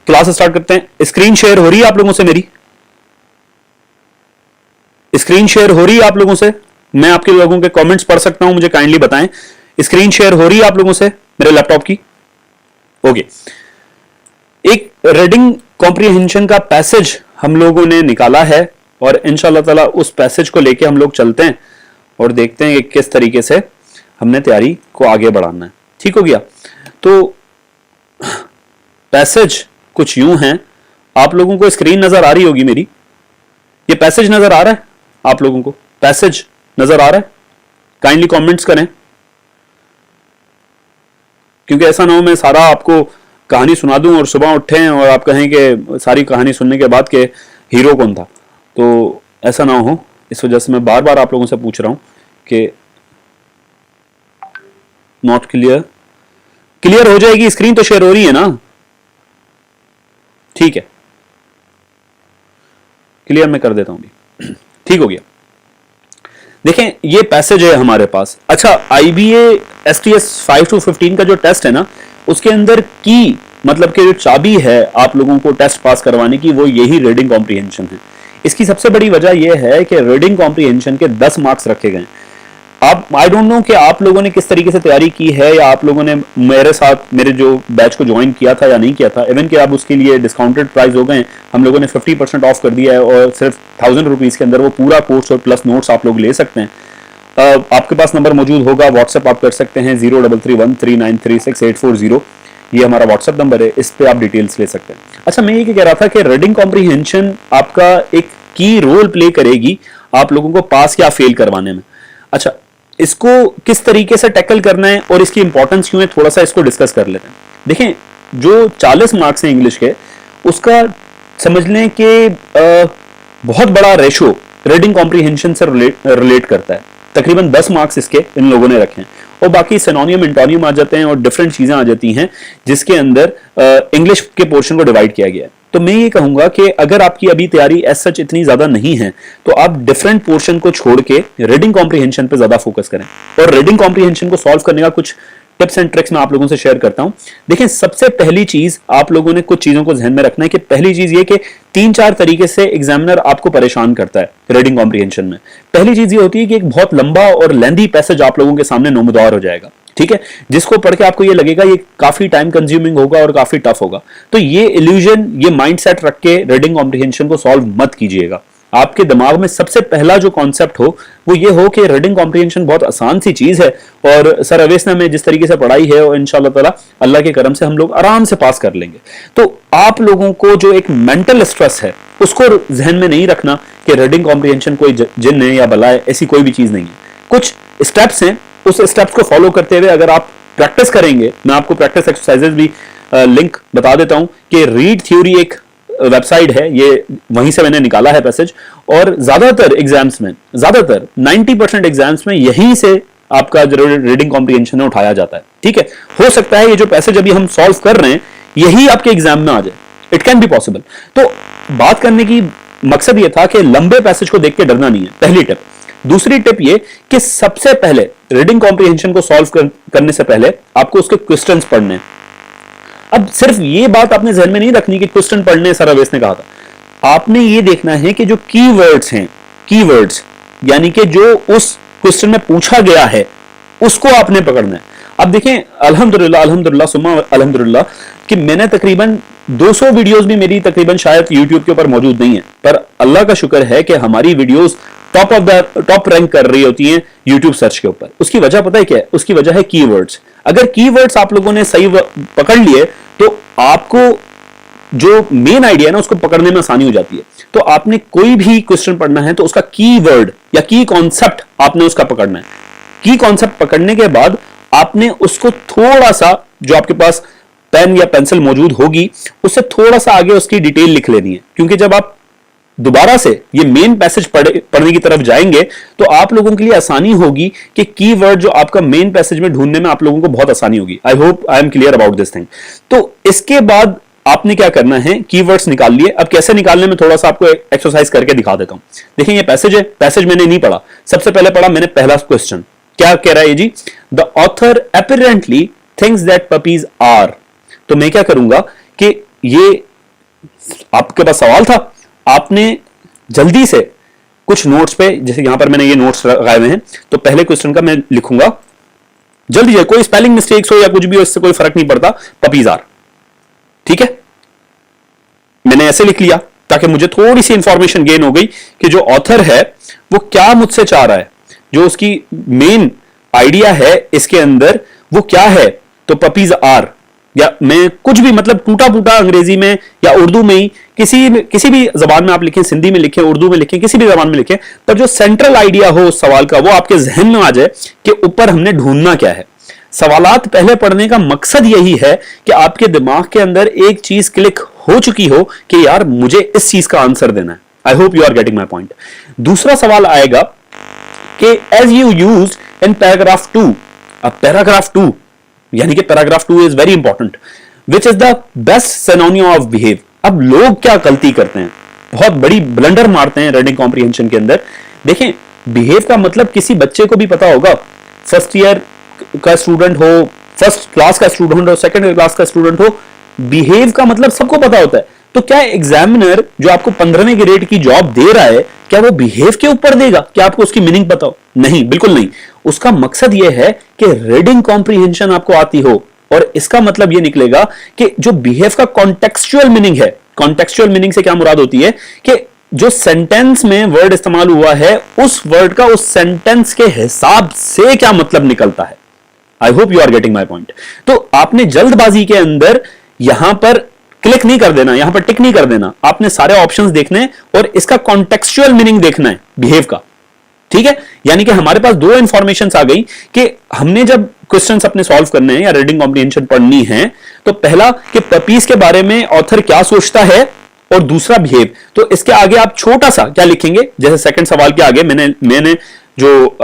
Class start करते हैं। Screen share हो रही है आप लोगों से? मेरी स्क्रीन शेयर हो रही है आप लोगों से? मैं आपके लोगों के कमेंट्स पढ़ सकता हूं, मुझे काइंडली बताएं। स्क्रीन शेयर हो रही है आप लोगों से मेरे लैपटॉप की? ओके। एक रीडिंग कॉम्प्रिहेंशन का पैसेज हम लोगों ने निकाला है और इंशाल्लाह ताला उस पैसेज को लेके हम लोग चलते हैं और देखते हैं कि किस तरीके से हमने तैयारी को आगे बढ़ाना है। ठीक हो गया? तो पैसेज कुछ यूं है, आप लोगों को स्क्रीन नजर आ रही होगी मेरी? ये पैसेज नजर आ रहा है आप लोगों को? पैसेज नजर आ रहा है? काइंडली कमेंट्स करें, क्योंकि ऐसा ना हो मैं सारा आपको कहानी सुना दूं और सुबह उठें और आप कहें कि सारी कहानी सुनने के बाद के हीरो कौन था। तो ऐसा ना हो, इस वजह से मैं बार बार आप लोगों से पूछ रहा हूं कि नॉट क्लियर। क्लियर हो जाएगी? स्क्रीन तो शेयर हो रही है ना? ठीक है, क्लियर मैं कर देता हूं। ठीक हो गया। देखें, ये पैसेज है हमारे पास। अच्छा, IBA STS 5 to 15 का जो टेस्ट है ना, उसके अंदर की मतलब कि जो चाबी है आप लोगों को टेस्ट पास करवाने की, वो यही रीडिंग कॉम्प्रिहेंशन है। इसकी सबसे बड़ी वजह यह है कि रीडिंग कॉम्प्रिहेंशन के 10 मार्क्स रखे गए। आप, आई डोंट नो कि आप लोगों ने किस तरीके से तैयारी की है, या आप लोगों ने मेरे साथ मेरे जो बैच को ज्वाइन किया था या नहीं किया था। इवन कि आप उसके लिए डिस्काउंटेड प्राइस हो गए, हम लोगों ने 50% ऑफ कर दिया है और सिर्फ 1000 रुपीज के अंदर वो पूरा कोर्स और प्लस नोट्स आप लोग ले सकते हैं। आपके पास नंबर मौजूद होगा, व्हाट्सएप आप कर सकते हैं 03313936 840। ये हमारा व्हाट्सएप नंबर है, इस पे आप डिटेल्स ले सकते हैं। अच्छा, मैं ये कह रहा था कि रीडिंग कॉम्प्रिहेंशन आपका एक की रोल प्ले करेगी आप लोगों को पास या फेल करवाने में। अच्छा, इसको किस तरीके से टैकल करना है और इसकी इंपॉर्टेंस क्यों है, थोड़ा सा इसको डिस्कस कर लेते हैं। देखें, जो 40 मार्क्स हैं इंग्लिश के, उसका समझ लें कि बहुत बड़ा रेशो रीडिंग कॉम्प्रिहेंशन से रिलेट करता है। तकरीबन 10 मार्क्स इसके इन लोगों ने रखे हैं और बाकी सिनोनियम इंटोनियम आ जाते हैं और डिफरेंट चीजें आ जाती हैं जिसके अंदर इंग्लिश के पोर्शन को डिवाइड किया गया है। तो मैं ये कहूंगा कि अगर आपकी अभी तैयारी एज सच इतनी ज्यादा नहीं है तो आप डिफरेंट पोर्शन को छोड़ के रीडिंग कॉम्प्रिहेंशन पे ज्यादा फोकस करें। और रीडिंग कॉम्प्रिहेंशन को सॉल्व करने का कुछ टिप्स एंड ट्रिक्स मैं आप लोगों से शेयर करता हूं। देखिए, सबसे पहली चीज आप लोगों ने कुछ चीजों को ध्यान में रखना है कि पहली चीज ये कि 3-4 तरीके से एग्जामिनर आपको परेशान करता है रीडिंग कॉम्प्रिहेंशन में। पहली चीज ये होती है कि एक बहुत लंबा और लेंथी पैसेज आप लोगों के सामने नमूदार हो जाएगा, ठीक है, जिसको पढ़ के आपको ये लगेगा ये काफी टाइम कंज्यूमिंग होगा और काफी टफ होगा। तो ये इल्यूजन, ये माइंडसेट रख के रीडिंग कॉम्प्रिहेंशन को सॉल्व मत कीजिएगा। आपके दिमाग में सबसे पहला जो कॉन्सेप्ट हो वो ये हो कि रीडिंग कॉम्प्रिहेंशन बहुत आसान सी चीज है और सर अवेसना में जिस तरीके से पढ़ाई है और इंशाल्लाह ताला अल्लाह के करम से हम लोग आराम से पास कर लेंगे। तो आप लोगों को जो एक मेंटल स्ट्रेस है उसको जहन में नहीं रखना कि रीडिंग कॉम्प्रिहेंशन कोई जिन्न है या बला है, ऐसी कोई भी चीज नहीं है। कुछ स्टेप्स हैं, उस स्टेप्स को फॉलो करते हुए अगर आप प्रैक्टिस करेंगे, मैं आपको प्रैक्टिस एक्सरसाइजेस भी लिंक बता देता हूं कि रीड थ्योरी एक वेबसाइट है, ये वहीं से मैंने निकाला है पैसेज, और ज्यादातर एग्जाम्स में, ज्यादातर 90% एग्जाम्स में यहीं से आपका जो रीडिंग कॉम्प्रिहेंशन है उठाया जाता है। ठीक है, हो सकता है ये जो पैसेज अभी हम सॉल्व कर रहे हैं यही आपके एग्जाम में आ जाए, इट कैन बी पॉसिबल। तो बात करने की मकसद ये था कि लंबे पैसेज को देख के डरना नहीं है, पहली टिप। दूसरी टिप ये कि सबसे पहले रीडिंग कॉम्प्रिहेंशन को सॉल्व करने से पहले आपको उसके क्वेश्चंस पढ़ने हैं। अब सिर्फ ये बात आपने ध्यान में नहीं रखनी कि क्वेश्चन पढ़ने सर अवेस ने कहा था, आपने ये देखना है कि जो कीवर्ड्स हैं, कीवर्ड्स यानी कि जो उस क्वेश्चन में पूछा गया है उसको आपने पकड़ना है। अब देखें, अल्हम्दुलिल्लाह अल्हम्दुलिल्लाह सुम्मा अल्हम्दुलिल्लाह कि मैंने तकरीबन 200 वीडियोस भी मेरी तकरीबन शायद YouTube के ऊपर मौजूद नहीं है, पर अल्लाह का शुक्र है कि हमारी वीडियोस टॉप रैंक कर रही होती हैं YouTube सर्च के ऊपर। उसकी वजह पता है क्या है? उसकी वजह है कीवर्ड्स। अगर कीवर्ड्स आप लोगों ने सही पकड़ लिए तो आपको जो मेन आइडिया है ना उसको पकड़ने में आसानी हो जाती है। तो आपने कोई भी क्वेश्चन पढ़ना है तो उसका कीवर्ड या की कॉन्सेप्ट आपने उसका पकड़ना है। की कॉन्सेप्ट पकड़ने के बाद आपने उसको थोड़ा सा, जो आपके पास पेन या पेंसिल मौजूद होगी, उससे थोड़ा सा आगे उसकी डिटेल लिख लेनी है, क्योंकि जब आप दोबारा से ये मेन पैसेज पढ़ने की तरफ जाएंगे तो आप लोगों के लिए आसानी होगी कि कीवर्ड जो आपका मेन पैसेज में ढूंढने में आप लोगों को बहुत आसानी होगी। I hope I am clear about this thing. तो इसके बाद आपने क्या करना है, कीवर्ड्स निकाल लिए। अब कैसे निकालने में थोड़ा सा आपको एक्सरसाइज करके दिखा देता हूं। देखिए, ये पैसेज है, पैसेज मैंने नहीं पढ़ा, सबसे पहले पढ़ा मैंने पहला क्वेश्चन। क्या कह रहा है जी? The author apparently thinks that puppies are. तो मैं क्या करूंगा कि ये आपके पास सवाल था, आपने जल्दी से कुछ नोट्स पे, जैसे यहां पर मैंने ये नोट्स लगाए हुए हैं, तो पहले क्वेश्चन का मैं लिखूंगा जल्दी से, कोई स्पेलिंग मिस्टेक्स हो या कुछ भी हो इससे कोई फर्क नहीं पड़ता, पपीज आर, ठीक है। मैंने ऐसे लिख लिया ताकि मुझे थोड़ी सी इंफॉर्मेशन गेन हो गई कि जो ऑथर है वो क्या मुझसे चाह रहा है, जो उसकी मेन आइडिया है इसके अंदर वो क्या है। तो पपीज आर, या मैं कुछ भी मतलब टूटा फूटा अंग्रेजी में या उर्दू में ही, किसी भी जबान में आप लिखें, सिंधी में लिखें, उर्दू में लिखें, किसी भी जबान में लिखें, पर जो सेंट्रल आइडिया हो उस सवाल का वो आपके जहन में आ जाए कि ऊपर हमने ढूंढना क्या है। सवालात पहले पढ़ने का मकसद यही है कि आपके दिमाग के अंदर एक चीज क्लिक हो चुकी हो कि यार मुझे इस चीज का आंसर देना है। I hope you are getting my point. दूसरा सवाल आएगा कि as you use in paragraph 2, अब पैराग्राफ 2 यानी कि paragraph 2 is very important, which is the best synonym of behave. अब लोग क्या गलती करते हैं, बहुत बड़ी ब्लंडर मारते हैं रीडिंग कॉम्प्रिहेंशन के अंदर। देखें, बिहेव का मतलब किसी बच्चे को भी पता होगा, फर्स्ट ईयर का स्टूडेंट हो, फर्स्ट क्लास का स्टूडेंट हो, सेकंड क्लास का स्टूडेंट हो, बिहेव का मतलब सबको पता होता है। तो क्या एग्जामिनर जो आपको 15वें ग्रेड की जॉब दे रहा है, क्या वो बिहेव के ऊपर देगा कि आपको उसकी मीनिंग पता हो? नहीं, बिल्कुल नहीं। उसका मकसद यह है कि रीडिंग कॉम्प्रिहेंशन आपको आती हो, और इसका मतलब यह निकलेगा कि जो बिहेव का कॉन्टेक्सचुअल मीनिंग है, कॉन्टेक्सचुअल मीनिंग से क्या मुराद होती है कि जो सेंटेंस में वर्ड इस्तेमाल हुआ है उस वर्ड का उस सेंटेंस के हिसाब से क्या मतलब निकलता है। I hope you are getting my point. तो आपने जल्दबाजी के अंदर यहां पर क्लिक नहीं कर देना, यहां पर टिक नहीं कर देना, आपने सारे ऑप्शंस देखने और इसका कॉन्टेक्सचुअल मीनिंग देखना है बिहेव का, ठीक है। यानी कि हमारे पास दो इंफॉर्मेशन आ गई कि हमने जब क्वेश्चंस अपने सॉल्व करने हैं या रीडिंग कॉम्प्रिहेंशन पढ़नी है, तो पहला कि पपीज के बारे में ऑथर क्या सोचता है, और दूसरा बिहेव। तो इसके आगे आप छोटा सा क्या लिखेंगे, जैसे सेकंड सवाल के आगे मैंने जो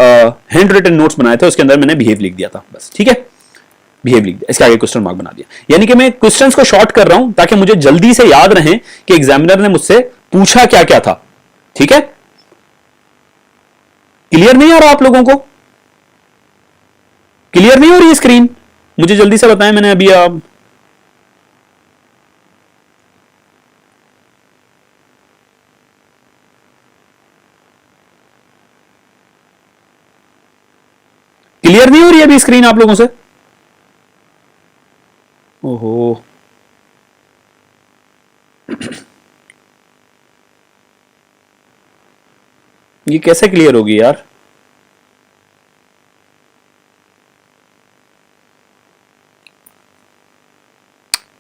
हैंड रिटन नोट्स बनाए थे उसके अंदर मैंने बिहेव लिख दिया था, बस, ठीक है, बिहेव लिख दिया, इसके आगे क्वेश्चन मार्क बना दिया। यानी कि मैं क्वेश्चंस को शॉर्ट कर रहा हूं ताकि मुझे जल्दी से याद रहे कि एग्जामिनर ने मुझसे पूछा क्या क्या था, ठीक है। क्लियर नहीं आ रहा आप लोगों को? क्लियर नहीं हो रही स्क्रीन? मुझे जल्दी से बताएं, मैंने अभी क्लियर नहीं हो रही अभी स्क्रीन आप लोगों से? ओहो, ये कैसे क्लियर होगी यार?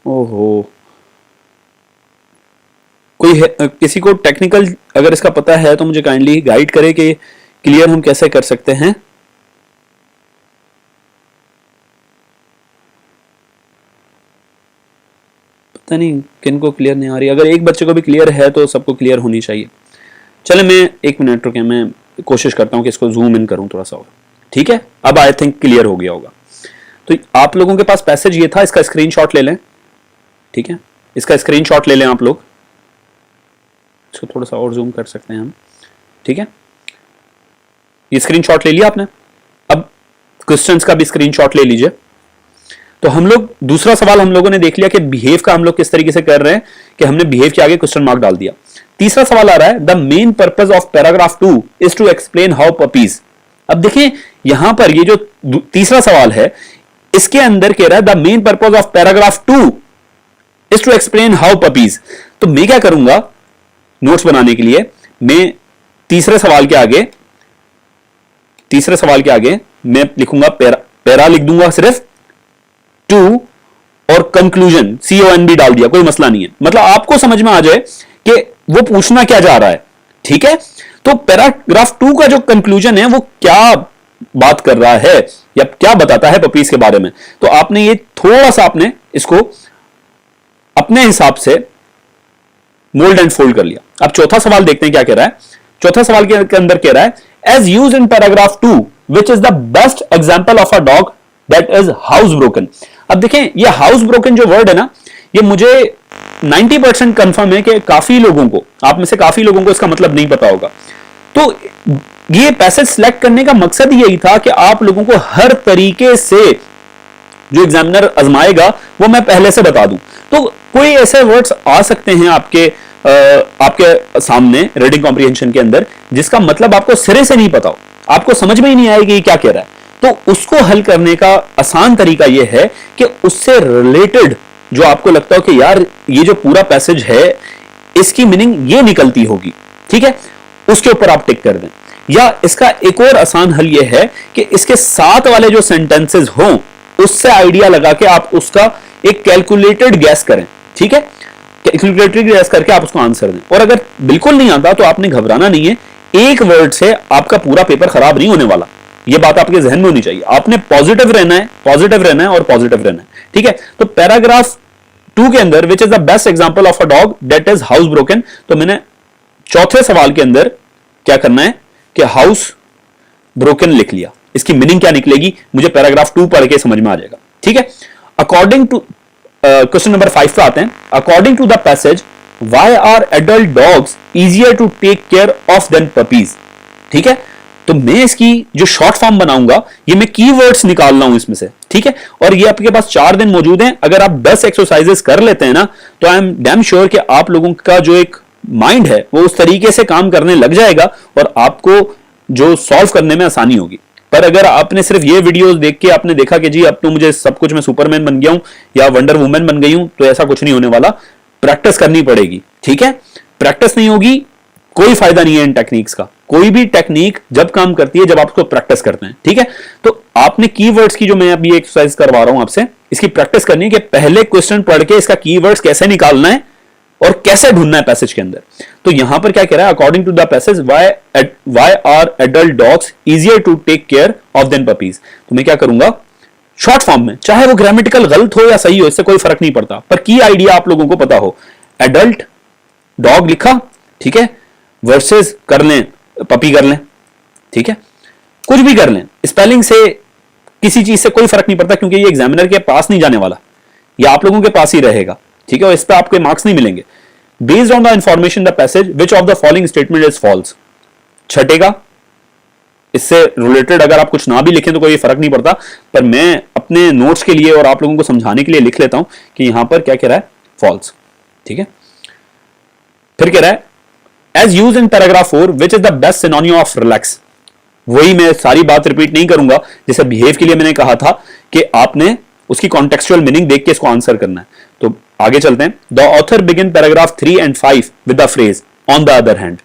ओहो, कोई है, किसी को टेक्निकल अगर इसका पता है तो मुझे काइंडली गाइड करे कि क्लियर हम कैसे कर सकते हैं। पता नहीं किनको क्लियर नहीं आ रही। अगर एक बच्चे को भी क्लियर है तो सबको क्लियर होनी चाहिए। चले, मैं 1 मिनट रुके, मैं कोशिश करता हूं कि इसको जूम इन करूं थोड़ा सा और, ठीक है। अब आई थिंक क्लियर हो गया होगा। तो आप लोगों के पास पैसेज ये था, इसका स्क्रीनशॉट ले लें, ठीक है, इसका स्क्रीनशॉट ले लें आप लोग। इसको थोड़ा सा और जूम कर सकते हैं हम, ठीक है। ये स्क्रीनशॉट ले लिया आपने, अब क्वेश्चंस का भी स्क्रीनशॉट ले लीजिए। तो हम लोग दूसरा सवाल हम लोगों ने देख लिया कि बिहेव का हम लोग किस तरीके से कर रहे हैं कि हमने बिहेव के आगे क्वेश्चन मार्क डाल दिया। तीसरा सवाल आ रहा है, the main purpose of paragraph 2 is to explain how puppies. अब देखिए यहां पर ये जो तीसरा सवाल है इसके अंदर कह रहा है the main purpose of paragraph 2 is to explain how puppies. तो मैं क्या करूंगा नोट्स बनाने के लिए, मैं तीसरे सवाल के आगे मैं लिखूंगा पैरा लिख दूंगा सिर्फ, 2 और कंक्लूजन CONB डाल दिया, कोई मसला नहीं है। मतलब आपको समझ में आ जाए कि वो पूछना क्या जा रहा है, ठीक है। तो पैराग्राफ 2 का जो कंक्लूजन है वो क्या बात कर रहा है या क्या बताता है पपीज के बारे में, तो आपने ये थोड़ा सा आपने इसको अपने हिसाब से मोल्ड एंड फोल्ड कर लिया। अब चौथा सवाल देखते हैं क्या कह रहा है। चौथा सवाल के अंदर कह रहा है, as use in paragraph 2 which is the best example of a dog that is house broken. अब देखें ये हाउस ब्रोकन जो वर्ड है ना, ये मुझे 90% कंफर्म है कि काफी लोगों को, आप में से काफी लोगों को इसका मतलब नहीं पता होगा। तो ये पैसेज सिलेक्ट करने का मकसद यही था कि आप लोगों को हर तरीके से जो एग्जामिनर आजमाएगा वो मैं पहले से बता दूं। तो कोई ऐसे वर्ड्स आ सकते हैं आपके सामने रीडिंग कॉम्प्रिहेंशन के अंदर जिसका मतलब आपको सिरे से नहीं पता हो, आपको समझ में ही नहीं आएगी क्या कह रहा है, तो उसको हल करने का आसान तरीका यह है कि उससे रिलेटेड जो आपको लगता हो कि यार ये जो पूरा पैसेज है इसकी मीनिंग ये निकलती होगी, ठीक है, उसके ऊपर आप टिक कर दें। या इसका एक और आसान हल यह है कि इसके साथ वाले जो सेंटेंसेस हों उससे आइडिया लगा के आप उसका एक कैलकुलेटेड गैस करें, ठीक है, कैलकुलेटेड गैस करके आप उसको आंसर दें। और अगर बिल्कुल नहीं आता तो आपने घबराना नहीं है, एक वर्ड से आपका पूरा पेपर खराब नहीं होने वाला, यह बात आपके जहन में होनी चाहिए। आपने पॉजिटिव रहना है, पॉजिटिव रहना है और पॉजिटिव रहना है, ठीक है। तो पैराग्राफ 2 के अंदर विच is the best example of a dog that is house broken, तो मैंने चौथे सवाल के अंदर क्या करना है कि हाउस ब्रोकन लिख लिया। इसकी मीनिंग क्या निकलेगी मुझे पैराग्राफ 2 पढ़ के समझ में आ जाएगा, ठीक है। अकॉर्डिंग टू क्वेश्चन नंबर 5 पे आते हैं। According to the passage why are adult dogs easier to take care of than puppies, ठीक है। तो मैं इसकी जो शॉर्ट फॉर्म बनाऊंगा ये मैं कीवर्ड्स निकाल रहा हूं इसमें से, ठीक है। और ये आपके पास 4 दिन मौजूद हैं, अगर आप 10 एक्सरसाइजेस कर लेते हैं ना तो आई एम डैम श्योर कि आप लोगों का जो एक माइंड है वो उस तरीके से काम करने लग जाएगा और आपको जो सॉल्व करने में आसानी होगी। पर अगर आपने सिर्फ ये वीडियोस देख के आपने देखा कि जी अब तो मुझे सब कुछ, मैं सुपरमैन बन गया हूं या वंडर वुमन बन गई हूं, तो ऐसा कुछ नहीं होने वाला। प्रैक्टिस करनी पड़ेगी, ठीक है। प्रैक्टिस नहीं होगी कोई फायदा नहीं है इन टेक्निक्स का। कोई भी टेक्निक जब काम करती है जब आप उसको प्रैक्टिस करते हैं, ठीक है। तो आपने कीवर्ड्स की जो मैं अभी एक्सरसाइज करवा रहा हूं आपसे, इसकी प्रैक्टिस करनी है कि पहले क्वेश्चन पढ़ के इसका कीवर्ड्स कैसे निकालना है और कैसे ढूंढना है पैसेज के अंदर। तो यहां पर क्या कह रहा है, according to the passage why are adult dogs easier to take care of than puppies. तो मैं क्या करूंगा शॉर्ट फॉर्म में, चाहे वो ग्रामेटिकल गलत हो या सही हो इससे कोई फर्क नहीं पड़ता, पर की आइडिया आप लोगों को पता हो। एडल्ट डॉग लिखा, ठीक है, वर्सेस कर लें पपी कर लें, ठीक है, कुछ भी कर लें, स्पेलिंग से किसी चीज से कोई फर्क नहीं पड़ता क्योंकि ये एग्जामिनर के पास नहीं जाने वाला, ये आप लोगों के पास ही रहेगा, ठीक है। और इस पर आपके मार्क्स नहीं मिलेंगे। Based on the information the passage which of the following statement is false, छटेगा। इससे रिलेटेड अगर आप कुछ ना भी लिखें तो कोई फर्क नहीं पड़ता, पर मैं अपने नोट्स के लिए और आप लोगों को समझाने के लिए लिख लेता हूं कि यहां पर क्या कह रहा है, फॉल्स, ठीक है। फिर कह रहा है as use in paragraph 4 which is the best synonym of relax. वही मैं सारी बात रिपीट नहीं करूंगा, जैसे बिहेव के लिए मैंने कहा था कि आपने उसकी कॉन्टेक्सचुअल मीनिंग देख के इसको आंसर करना है। तो आगे चलते हैं। The author begin paragraph 3 and 5 with the phrase on the other hand.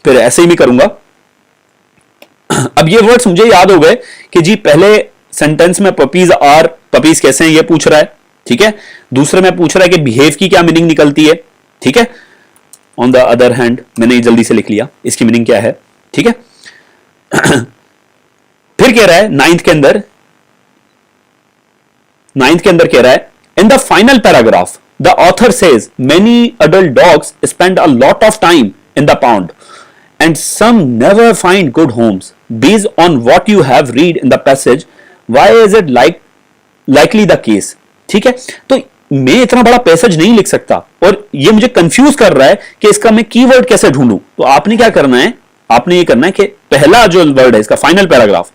फिर ऐसे ही मैं करूंगा। अब ये वर्ड्स मुझे याद हो गए कि जी पहले सेंटेंस में पपीज आर, पपीज कैसे हैं ये पूछ रहा है, ठीक है। दूसरे में पूछ रहा है कि बिहेव की क्या मीनिंग निकलती है, ठीक है। ऑन द अदर हैंड मैंने जल्दी से लिख लिया, इसकी मीनिंग क्या है, ठीक है। फिर कह रहा है नाइन्थ के अंदर कह रहा है in the final paragraph the author says many adult dogs spend a lot of time in the pound and some never find good homes based on what you have read in the passage why is it likely the case, ठीक है। तो मैं इतना बड़ा passage नहीं लिख सकता और ये मुझे कंफ्यूज कर रहा है कि इसका मैं कीवर्ड कैसे ढूंढूं। तो आपने क्या करना है, आपने ये करना है कि पहला जो वर्ड है इसका फाइनल पैराग्राफ,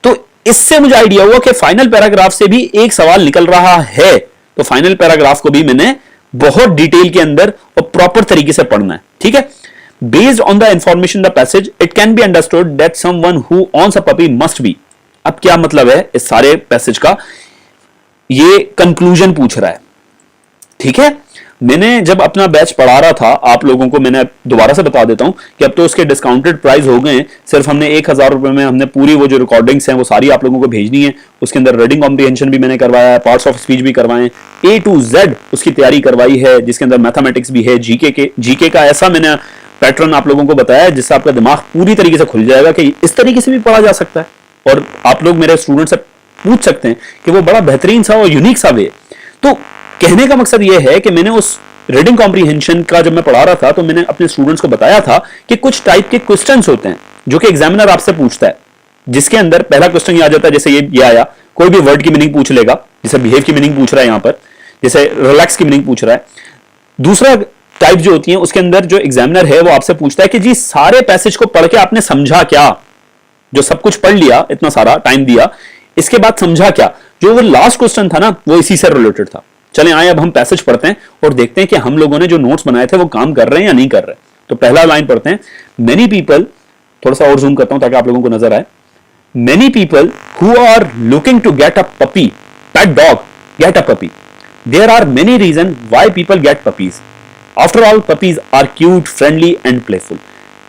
तो इससे मुझे आइडिया हुआ कि फाइनल पैराग्राफ से भी एक सवाल निकल रहा है, तो फाइनल पैराग्राफ को भी मैंने बहुत डिटेल के अंदर और प्रॉपर तरीके से पढ़ना है, ठीक है। Based on the information the passage it can be understood that someone who owns a puppy must be. अब क्या मतलब है इस सारे पैसेज का, ये कंक्लूजन पूछ रहा है, ठीक है। मैंने जब अपना बैच पढ़ा रहा था आप लोगों को, मैंने दोबारा से बता देता हूं कि अब तो उसके डिस्काउंटेड प्राइस हो गए हैं। सिर्फ हमने 1000 रुपए में हमने पूरी वो जो रिकॉर्डिंग्स हैं वो सारी आप लोगों को भेजनी है। उसके अंदर रीडिंग कॉम्प्रिहेंशन भी मैंने करवाया है, पार्ट्स ऑफ स्पीच भी करवाए, A to Z उसकी तैयारी करवाई है, जिसके अंदर मैथमेटिक्स भी है, जीके का ऐसा मैंने पैटर्न आप लोगों को बताया जिससे आपका दिमाग पूरी तरीके से खुल जाएगा कि इस तरीके से भी पढ़ा जा सकता है। और आप लोग मेरे स्टूडेंट से पूछ सकते हैं कि वो बड़ा बेहतरीन सा और यूनिक सा वे। तो कहने का मकसद ये है कि मैंने उस रीडिंग कॉम्प्रिहेंशन का जब मैं पढ़ा रहा था तो मैंने अपने स्टूडेंट्स को बताया था कि कुछ टाइप के क्वेश्चंस होते हैं जो कि एग्जामिनर आपसे पूछता है, जिसके अंदर पहला क्वेश्चन ये आ जाता है, जैसे ये आया, कोई भी वर्ड की मीनिंग पूछ लेगा, जैसे बिहेव की मीनिंग पूछ रहा है यहां पर, जैसे रिलैक्स की मीनिंग पूछ रहा है। दूसरा टाइप जो होती है उसके अंदर जो एग्जामिनर है वो आपसे पूछता है कि जी सारे पैसेज को पढ़ के आपने समझा क्या, जो सब कुछ पढ़ लिया, इतना सारा टाइम दिया, इसके बाद समझा क्या। जो वो लास्ट क्वेश्चन था ना वो इसी से रिलेटेड था। चले आए अब हम पैसेज पढ़ते हैं और देखते हैं कि हम लोगों ने जो नोट्स बनाए थे वो काम कर रहे हैं या नहीं कर रहे। तो पहला लाइन पढ़ते हैं, मेनी पीपल, थोड़ा सा और जूम करता हूं ताकि आप लोगों को नजर आए। Many people who are looking to get a puppy, pet dog, get a puppy. There are many reason why people get puppies. After all puppies are cute, friendly and playful.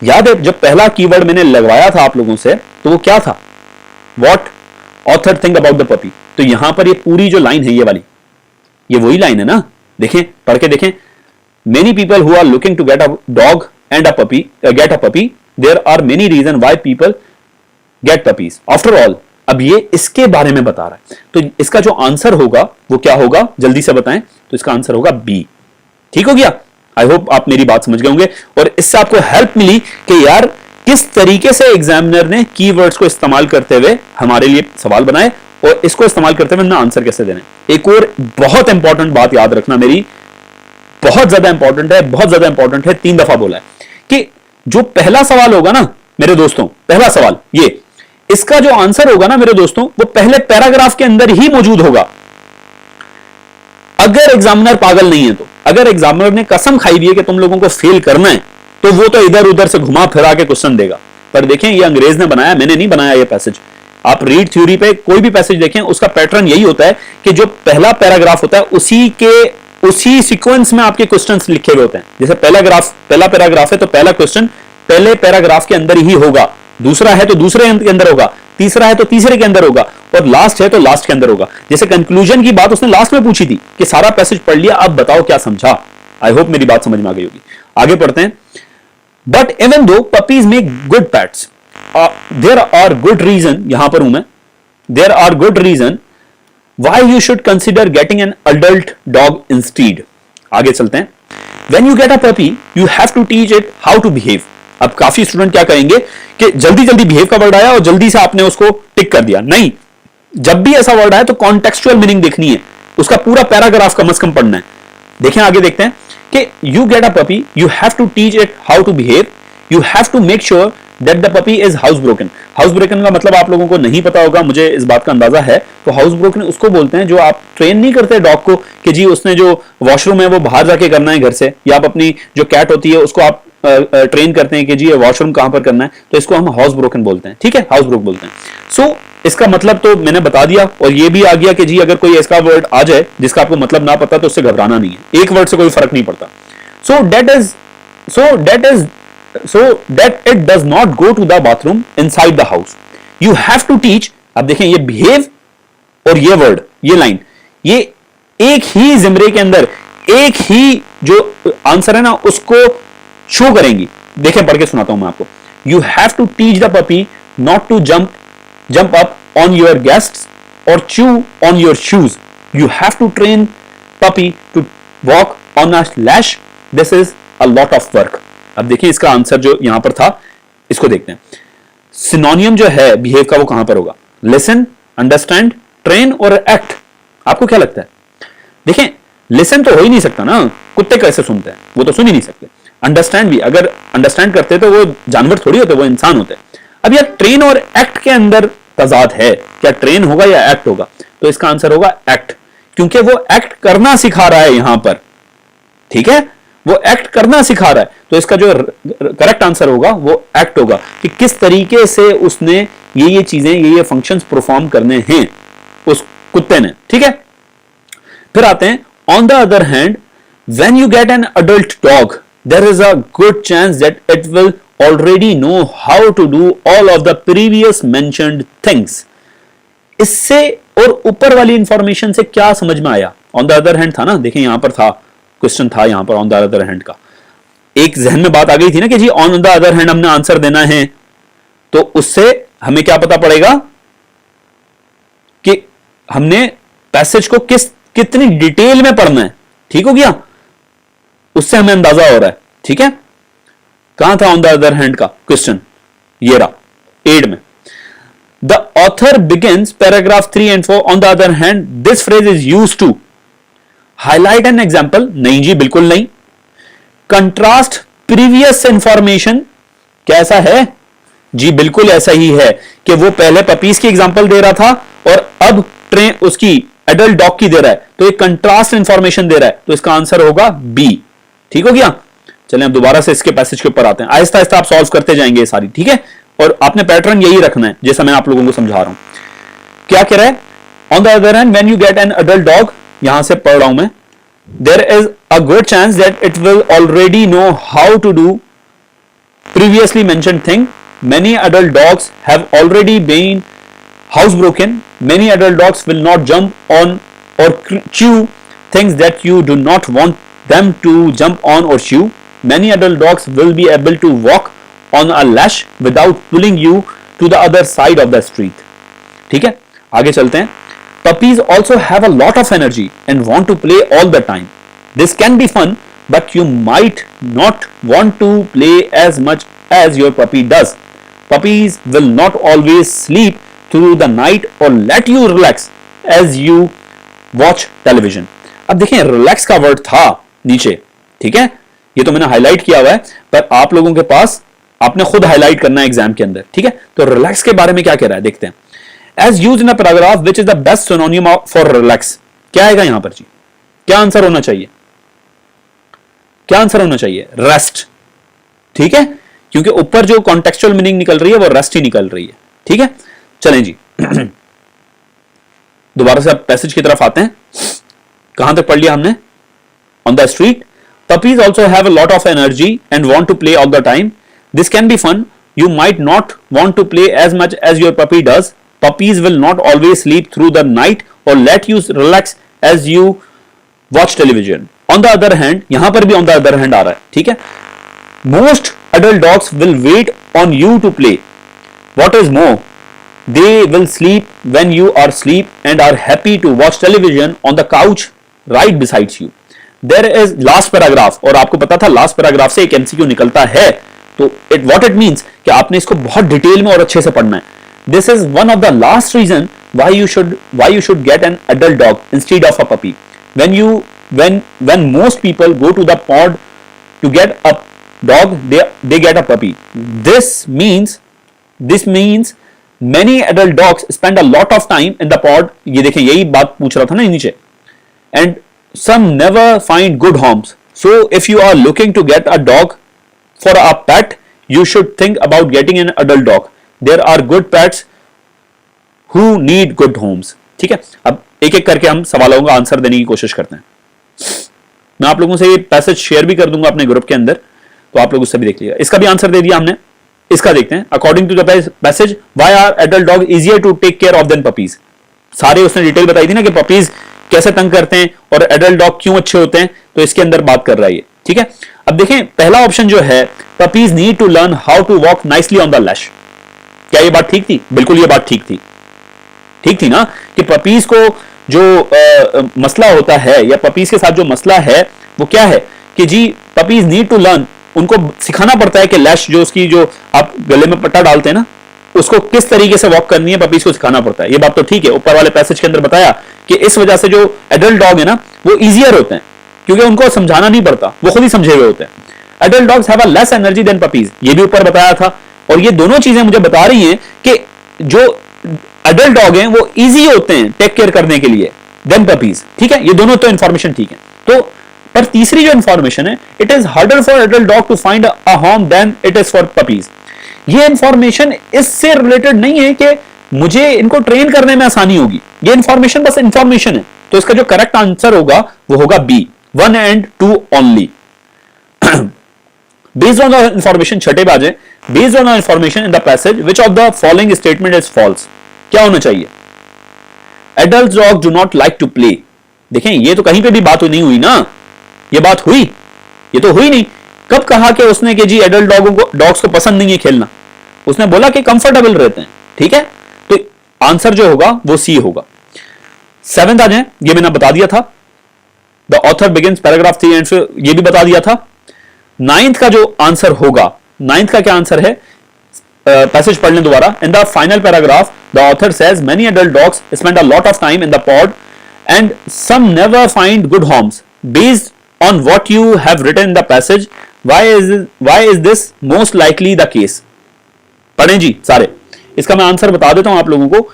याद है जब पहला कीवर्ड मैंने लगवाया था आप लोगों से तो वो क्या था? What author think about the puppy. तो यहां पर ये पूरी जो लाइन है ये वाली, ये वही लाइन है ना, देखें पढ़ के देखें। Many people who are looking to get a dog and a puppy, get a puppy, there are many reason why people get puppies. After all, अब ये इसके बारे में बता रहा है, तो इसका जो आंसर होगा वो क्या होगा, जल्दी से बताएं। तो इसका आंसर होगा बी। ठीक हो गया? आई होप आप मेरी बात समझ गए होंगे और इससे आपको हेल्प मिली कि यार किस तरीके से एग्जामिनर ने कीवर्ड्स को इस्तेमाल करते हुए हमारे लिए सवाल बनाए और इसको इस्तेमाल करते हुए हमने आंसर कैसे देने। एक और बहुत इंपॉर्टेंट बात याद रखना मेरी, बहुत ज्यादा इंपॉर्टेंट है, बहुत ज्यादा इंपॉर्टेंट है, 3 दफा बोला है कि जो पहला सवाल होगा ना मेरे दोस्तों, पहला सवाल ये, इसका जो आंसर होगा ना मेरे दोस्तों वो पहले पैराग्राफ के अंदर ही मौजूद होगा। अगर एग्जामिनर पागल नहीं है तो, अगर एग्जामिनर ने कसम खाई भी है कि तुम लोगों को फेल करना है तो वो तो इधर उधर से घुमा फिरा के क्वेश्चन देगा। पर देखें ये अंग्रेज ने बनाया, मैंने नहीं बनाया ये पैसेज। आप रीड थ्योरी पे कोई भी पैसेज देखें उसका पैटर्न यही होता है कि जो पहला पैराग्राफ होता है उसी सीक्वेंस में आपके क्वेश्चंस लिखे हुए होते हैं। जैसे पहला पैराग्राफ है तो पहला क्वेश्चन पहले पैराग्राफ के अंदर ही होगा, दूसरा है तो दूसरे के अंदर होगा, तीसरा है तो तीसरे के अंदर होगा और लास्ट है तो लास्ट के अंदर होगा। जैसे कंक्लूजन की बात उसने लास्ट में पूछी थी कि सारा पैसेज पढ़ लिया, अब बताओ क्या समझा। आई होप मेरी बात समझ में आ गई होगी। आगे पढ़ते हैं। But even though puppies make good pets, there are good reason, यहां पर हूं मैं, there are good reason why you should consider getting an adult dog instead. आगे चलते हैं। When you get a puppy you have to teach it how to behave. अब काफी student क्या कहेंगे कि जल्दी जल्दी बिहेव का वर्ड आया और जल्दी से आपने उसको टिक कर दिया। नहीं, जब भी ऐसा वर्ड आए तो कॉन्टेक्सचुअल मीनिंग देखनी है, उसका पूरा पैराग्राफ कम से कम पढ़ना है। देखें आगे देखते हैं कि you get a puppy you have to teach it how to behave, you have to make sure that the puppy is house broken. House broken का मतलब आप लोगों को नहीं पता होगा, मुझे इस बात का अंदाजा है। तो हाउस ब्रोकन उसको बोलते हैं जो आप ट्रेन नहीं करते डॉग को कि जी उसने जो वॉशरूम है वो बाहर जाके करना है घर से, या आप अपनी जो कैट होती है उसको आप ट्रेन करते हैं कि जी वॉशरूम कहां पर करना है, तो इसको हम हाउस ब्रोकन बोलते हैं। ठीक है, हाउस ब्रोक बोलते हैं। सो इसका मतलब तो मैंने बता दिया और ये भी आ गया कि जी अगर कोई ऐसा वर्ड आ जाए जिसका आपको मतलब ना पता तो उससे घबराना नहीं है, एक वर्ड से कोई फर्क नहीं पड़ता। So that it does not go to the bathroom inside the house. You have to teach. अब देखें ये बिहेव और ये वर्ड, ये लाइन, ये एक ही जिम्रे के अंदर एक ही जो आंसर है ना उसको शो करेंगी। देखें पढ़ के सुनाता हूं मैं आपको। You have to teach the puppy not to jump up on your guests or chew on your shoes. You have to train puppy to walk on a leash. This is a lot of work. अब देखिए इसका answer जो यहां पर था इसको देखते हैं। सिनोनियम जो है बिहेव का वो कहां पर होगा? लिसन, अंडरस्टैंड, ट्रेन और एक्ट। आपको क्या लगता है? देखें लिसन तो हो ही नहीं सकता ना, कुत्ते कैसे सुनते हैं, वो तो सुन ही नहीं सकते। अंडरस्टैंड भी, अगर अंडरस्टैंड करते तो वो जानवर थोड़ी होते, वो इंसान होते। अब यार ट्रेन और एक्ट के अंदर तजाद है, क्या ट्रेन होगा या एक्ट होगा? तो इसका आंसर होगा एक्ट, क्योंकि वो एक्ट करना सिखा रहा है यहां पर। ठीक है, वो एक्ट करना सिखा रहा है, तो इसका जो करेक्ट आंसर होगा वो एक्ट होगा कि किस तरीके से उसने ये चीजें, ये फंक्शंस परफॉर्म करने हैं उस कुत्ते ने। ठीक है, फिर आते हैं on the other hand when you get an adult dog there is a good chance that it will already know how to do all of the previous mentioned things. इससे और ऊपर वाली इंफॉर्मेशन से क्या समझ में आया? ऑन द अदर हैंड था ना, देखें यहां पर था, क्वेश्चन था यहां पर ऑन द अदर हैंड का। एक जहन में बात आ गई थी ना कि जी ऑन द अदर हैंड हमने आंसर देना है, तो उससे हमें क्या पता पड़ेगा कि हमने पैसेज को कितनी डिटेल में पढ़ना है। ठीक हो गया, उससे हमें अंदाजा हो रहा है। ठीक है, कहां था ऑन द अदर हैंड का क्वेश्चन? ये रहा एड में। The author begins paragraph 3 and 4 on the other hand this phrase is used to highlight an example. नहीं जी, बिल्कुल नहीं। कंट्रास्ट प्रीवियस इंफॉर्मेशन, कैसा है? जी बिल्कुल ऐसा ही है कि वो पहले पपीज की एग्जांपल दे रहा था और अब ट्रेन उसकी एडल्ट डॉग की दे रहा है, तो एक कंट्रास्ट इंफॉर्मेशन दे रहा है, तो इसका आंसर होगा बी। ठीक हो गया? चलें अब दोबारा से इसके पैसेज के ऊपर आते हैं, आहिस्ता आहिस्ता आप सॉल्व करते जाएंगे ये सारी, ठीक है? और आपने पैटर्न यही रखना है जैसा मैं आप लोगों को समझा रहा हूं। क्या कह रहा है? On the other hand when you get an adult dog, यहां से पढ़ रहा हूं मैं, there is a good chance that it will already know how to do previously mentioned thing. Many adult dogs have already been housebroken. Many adult dogs will not jump on or chew things that you do not want them to jump on or chew. Many adult dogs will be able to walk on a leash without pulling you to the other side of the street. ठीक है, आगे चलते हैं. Puppies also have a lot of energy and want to play all the time. This can be fun, but you might not want to play as much as your puppy does. Puppies will not always sleep through the night or let you relax as you watch television. अब देखें, relax का word था नीचे, ठीक है, ये तो मैंने हाईलाइट किया हुआ है, पर आप लोगों के पास आपने खुद हाईलाइट करना है एग्जाम के अंदर, ठीक है? तो रिलैक्स के बारे में क्या कह रहा है देखते हैं. As used in a paragraph, which is the best synonym for relax? क्या आएगा यहां पर जी? क्या आंसर होना चाहिए? क्या आंसर होना चाहिए? रेस्ट. ठीक है, क्योंकि ऊपर जो कॉन्टेक्चुअल मीनिंग निकल रही है वो रेस्ट ही निकल रही है. ठीक है, चलें जी. दोबारा से आप पैसेज की तरफ आते हैं. कहां तक पढ़ लिया हमने? On the street puppies also have a lot of energy and want to play all the time. This can be fun. You might not want to play as much as your puppy does. Puppies will not always sleep through the night or let you relax as you watch television. On the other hand, यहां पर भी on the other hand आ रहा है, ठीक है? Most adult dogs will wait on you to play. What is more, they will sleep when you are asleep and are happy to watch television on the couch right beside you. There is last paragraph, और आपको पता था last paragraph से एक MCQ निकलता है, तो what it means कि आपने इसको बहुत डिटेल में और अच्छे से पढ़ना है. This is one of the last reason why you should get an adult dog instead of a puppy. When most people go to the pod to get a dog, they get a puppy. This means many adult dogs spend a lot of time in the pod. ये देखें, यही बात पूछ रहा था ना नीचे. And some never find good homes. So if you are looking to get a dog for a pet, you should think about getting an adult dog. There are good pets who need good homes. ठीक है, अब एक एक करके हम सवालों का answer देने की कोशिश करते हैं. मैं आप लोगों से ये पैसेज शेयर भी कर दूंगा अपने ग्रुप के अंदर, तो आप लोग उससे भी देख लीजिएगा. इसका भी आंसर दे दिया हमने, इसका देखते हैं. According to the passage, why are adult dog easier to take care of than puppies. सारे उसने डिटेल बताई थी ना कि पपीज कैसे तंग करते हैं और एडल्ट डॉग क्यों अच्छे होते हैं, तो इसके अंदर बात कर रहा है ये. ठीक है, अब देखें पहला ऑप्शन जो है, puppies need to learn how to walk nicely on the leash. क्या ये बात ठीक थी? बिल्कुल ये बात ठीक थी. ठीक थी ना, कि पपीज को जो मसला होता है या पपीज के साथ जो मसला है वो क्या है कि जी पपीज नीड टू लर्न, उनको सिखाना पड़ता है कि लैश जो उसकी जो आप गले में पट्टा डालते हैं ना, उसको किस तरीके से वॉक करनी है, पपीज को सिखाना पड़ता है. ये बात तो ठीक है. ऊपर वाले पैसेज के अंदर बताया कि इस वजह से जो एडल्ट डॉग है ना वो इजियर होते हैं, क्योंकि उनको समझाना नहीं पड़ता, वो खुद ही समझे हुए होते हैं. Adult dogs have a less energy than puppies, ये भी ऊपर बताया था. और ये दोनों चीजें मुझे बता रही हैं कि जो एडल्ट डॉग हैं वो इजी होते हैं टेक केयर करने के लिए देन पपीज. ठीक है, ये दोनों तो इंफॉर्मेशन ठीक है. तो पर तीसरी जो इंफॉर्मेशन है, it is harder for adult dog to find a home than it is for puppies. ये इंफॉर्मेशन इससे रिलेटेड नहीं है कि मुझे इनको ट्रेन करने में आसानी होगी. ये इंफॉर्मेशन बस इंफॉर्मेशन है. तो इसका जो करेक्ट आंसर होगा वो होगा B, 1 and 2 only. Based on the information, छठे बाजे, based on the information in the passage, which of the following statement is false? क्या होना चाहिए? Adult dogs do not like to play. देखें, ये तो कहीं पे भी बात नहीं हुई ना. ये बात हुई? ये तो हुई नहीं. कब कहा कि उसने कि जी एडल्ट डॉग्स को पसंद नहीं है खेलना? उसने बोला कि कंफर्टेबल रहते हैं. ठीक है, तो आंसर जो होगा वो सी होगा. 7th आ जाए, ये मैंने बता दिया था. The author begins paragraph 3 and फिर ये भी बता दिया था. 9th का जो आंसर होगा, 9th का क्या आंसर है? पैसेज पढ़ लें दोबारा. In the final paragraph the author says many adult dogs spend a lot of time in the pound and some never find good homes. Based on what you have written in the passage, why is this most likely the case? पढ़ें जी सारे। इसका मैं answer बता देता हूं आप लोगों को।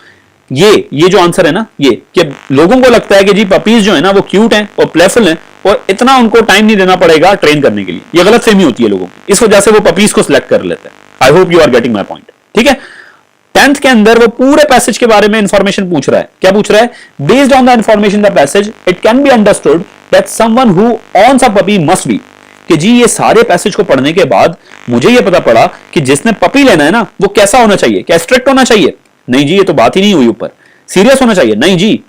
ये जो आंसर है ना, ये कि लोगों को लगता है कि जी पपीज जो है ना वो क्यूट हैं और प्लेफुल हैं और इतना उनको टाइम नहीं देना पड़ेगा ट्रेन करने के लिए। ये गलत फहमी होती है लोगों की, इस वजह से वो पपीज को सिलेक्ट कर लेते हैं। I hope you are getting my point. ठीक है, 10th के अंदर वो पूरे पैसेज के बारे में इंफॉर्मेशन पूछ रहा है। क्या पूछ रहा है? Based on the information the passage it can be understood that someone who owns a puppy must be, कि जी ये सारे पैसेज को पढ़ने के बाद मुझे ये पता पड़ा कि जिसने पपी लेना है ना वो कैसा होना चाहिए। क्या स्ट्रिक्ट होना चाहिए? नहीं जी, ये तो बात ही नहीं हुई। ऊपर सीरियस होना चाहिए? नहीं जी,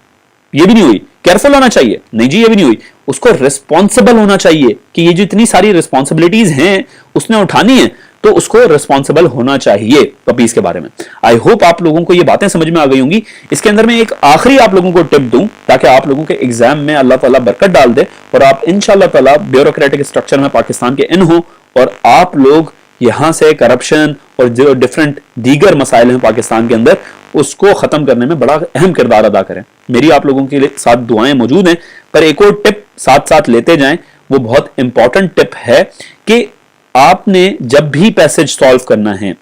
ये भी नहीं हुई। केयरफुल होना चाहिए? नहीं जी, ये भी नहीं हुई। उसको रिस्पॉन्सिबल होना चाहिए कि ये जितनी सारी रिस्पॉन्सिबिलिटीज हैं उसने उठानी है, तो उसको रिस्पॉन्सिबल होना चाहिए पपीज के बारे में। आई होप आप लोगों को ये बातें समझ में आ गई होंगी। इसके अंदर मैं एक आखिरी आप लोगों को टिप दूं ताकि आप लोगों के एग्जाम में अल्लाह ताला बरकत डाल दे और आप इंशाअल्लाह ताला ब्यूरोक्रेटिक स्ट्रक्चर में पाकिस्तान के इन हो और आप लोग यहां से करप्शन और जो डिफरेंट दीगर मसाइल हैं पाकिस्तान के अंदर उसको खत्म करने में बड़ा अहम किरदार अदा करें। मेरी आप लोगों के साथ दुआएं मौजूद हैं, पर एक और टिप साथ साथ लेते जाएं। वो बहुत इंपॉर्टेंट टिप है कि आपने जब भी पैसेज सॉल्व करना है,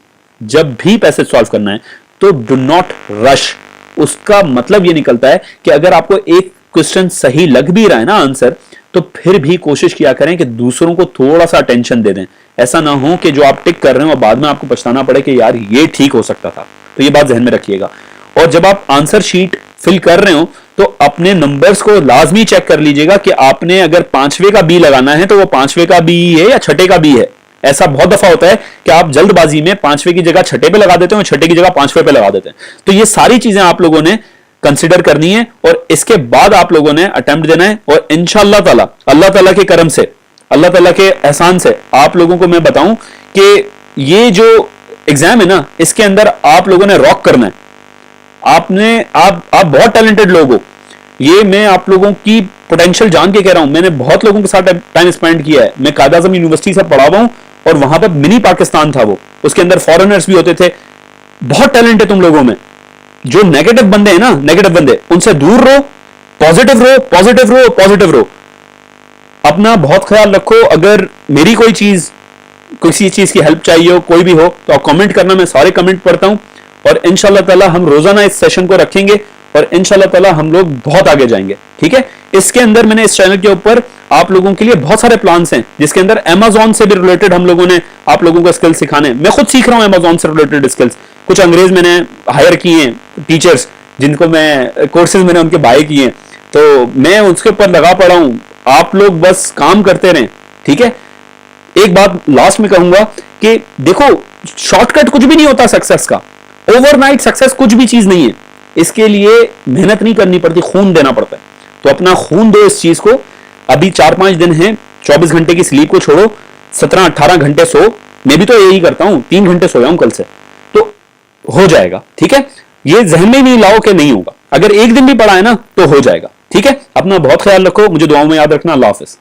तो डू नॉट रश। उसका मतलब ये निकलता है कि अगर आपको एक क्वेश्चन सही लग भी रहा है ना आंसर, तो फिर भी कोशिश किया करें कि दूसरों को थोड़ा सा अटेंशन दे दें। ऐसा ना हो कि जो आप टिक कर रहे हो और बाद में आपको पछताना पड़े कि यार ये ठीक हो सकता था। तो ये बात ध्यान में रखिएगा। और जब आप आंसर शीट फिल कर रहे हो तो अपने नंबर्स को लाजमी चेक कर लीजिएगा कि आपने अगर 5वें का बी लगाना है तो वो 5वें का बी है या 6ठे का बी है। ऐसा बहुत दफा होता है कि आप जल्दबाजी में 5वें की जगह 6ठे पे लगा देते हो, 6ठे की जगह 5वें पे लगा देते हैं। तो ये सारी चीजें आप लोगों ने कंसिडर करनी है और इसके बाद आप लोगों ने अटेम्प्ट देना है। और इंशाअल्लाह ताला अल्लाह ताला के करम से, अल्लाह ताला के एहसान से आप लोगों को मैं बताऊं कि ये जो एग्जाम है ना इसके अंदर आप लोगों ने रॉक करना है। आप बहुत टैलेंटेड लोग हो। ये मैं आप लोगों की पोटेंशियल जान के कह रहा हूं। मैंने बहुत लोगों के साथ टाइम स्पेंड किया है। मैं कायद आज़म यूनिवर्सिटी से पढ़ा हुआ हूं और वहां पर मिनी पाकिस्तान था वो, उसके अंदर फॉरेनर्स भी होते थे। बहुत टैलेंट है तुम लोगों में। जो नेगेटिव बंदे हैं ना, नेगेटिव बंदे, उनसे दूर रहो, पॉजिटिव रहो, पॉजिटिव रहो, पॉजिटिव रहो। अपना बहुत ख्याल रखो। अगर मेरी कोई चीज, किसी चीज की हेल्प चाहिए हो, कोई भी हो, तो आप कमेंट करना। मैं सारे कमेंट पढ़ता हूं और इंशाल्लाह ताला हम रोजाना इस सेशन को रखेंगे और इंशाल्लाह ताला हम लोग बहुत आगे जाएंगे। ठीक है, इसके अंदर मैंने इस चैनल के ऊपर आप लोगों के लिए बहुत सारे प्लान्स हैं जिसके अंदर अमेज़न से भी रिलेटेड हम लोगों ने आप लोगों को स्किल्स सिखाने। मैं खुद सीख रहा हूं अमेज़न से रिलेटेड स्किल्स। कुछ अंग्रेज मैंने हायर किए हैं, टीचर्स जिनको मैं कोर्सेज मैंने उनके बाय किए हैं, तो मैं उसके ऊपर लगा पड़ा हूं। आप लोग बस काम करते रहें। ठीक है, एक बात लास्ट में कहूंगा कि देखो शॉर्टकट कुछ भी नहीं होता सक्सेस का। ओवरनाइट सक्सेस कुछ भी चीज नहीं है। इसके लिए मेहनत नहीं करनी पड़ती, खून देना पड़ता है। तो अपना खून दो इस चीज को। अभी 4-5 दिन हैं, 24 घंटे की स्लीप को छोड़ो, 17-18 घंटे सो। मैं भी तो यही करता हूं, 3 घंटे सोया हूं कल से, तो हो जाएगा। ठीक है, ये जहन में नहीं लाओ कि नहीं होगा। अगर एक दिन भी पड़ा है ना तो हो जाएगा। ठीक है, अपना बहुत ख्याल रखो, मुझे दुआओं में याद रखना। अल्लाह हाफिज।